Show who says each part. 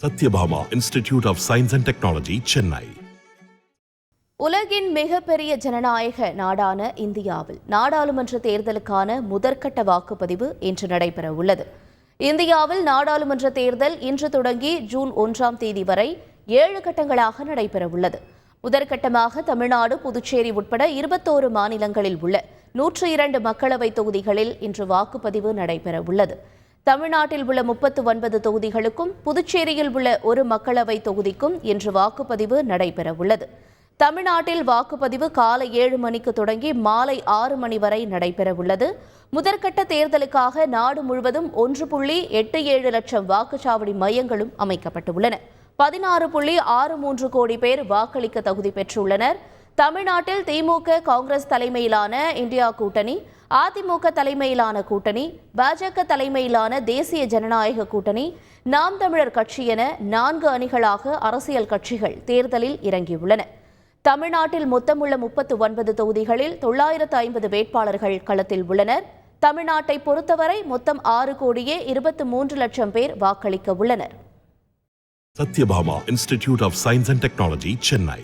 Speaker 1: Satyabhama Institute of Science and Technology, Chennai.
Speaker 2: உலகின் மிகப்பெரிய ஜனநாயக நாடான இந்தியாவில் நாடாளுமன்ற தேர்தலுக்கான முதற்கட்ட வாக்குப்பதிவு இன்று நடைபெற உள்ளது. இந்தியாவில் நாடாளுமன்ற தேர்தல் இன்று தொடங்கி ஜூன் 1ஆம் தேதி வரை 7 கட்டங்களாக நடைபெற உள்ளது. முதற்கட்டமாக தமிழ்நாடு, புதுச்சேரி உட்பட 21 மாநிலங்களில் உள்ள 102 மக்களவை தொகுதிகளில் இன்று வாக்குப்பதிவு நடைபெற உள்ளது. தமிழ்நாட்டில் உள்ள 39 தொகுதிகளுக்கும் புதுச்சேரியில் உள்ள ஒரு மக்களவை தொகுதிக்கும் இன்று வாக்குப்பதிவு நடைபெற உள்ளது. தமிழ்நாட்டில் வாக்குப்பதிவு காலை 7 மணிக்கு தொடங்கி மாலை 6 மணி வரை நடைபெற உள்ளது. முதற்கட்ட தேர்தலுக்காக நாடு முழுவதும் 1.87 லட்சம் வாக்குச்சாவடி மையங்களும் அமைக்கப்பட்டுள்ளன. 16.63 கோடி பேர் வாக்களிக்க தகுதி பெற்றுள்ளனர். தமிழ்நாட்டில் திமுக, காங்கிரஸ் தலைமையிலான இந்தியா கூட்டணி, அதிமுக தலைமையிலான கூட்டணி, பாஜக தலைமையிலான தேசிய ஜனநாயக கூட்டணி, நாம் தமிழர் கட்சி என 4 அணிகளாக அரசியல் கட்சிகள் தேர்தலில் இறங்கியுள்ளன. தமிழ்நாட்டில் மொத்தமுள்ள 39 தொகுதிகளில் 950 வேட்பாளர்கள் களத்தில் உள்ளனர். தமிழ்நாட்டை பொறுத்தவரை மொத்தம் 6.23 லட்சம் பேர் வாக்களிக்க உள்ளனர்.
Speaker 1: Sathyabama Institute of Science and Technology, Chennai.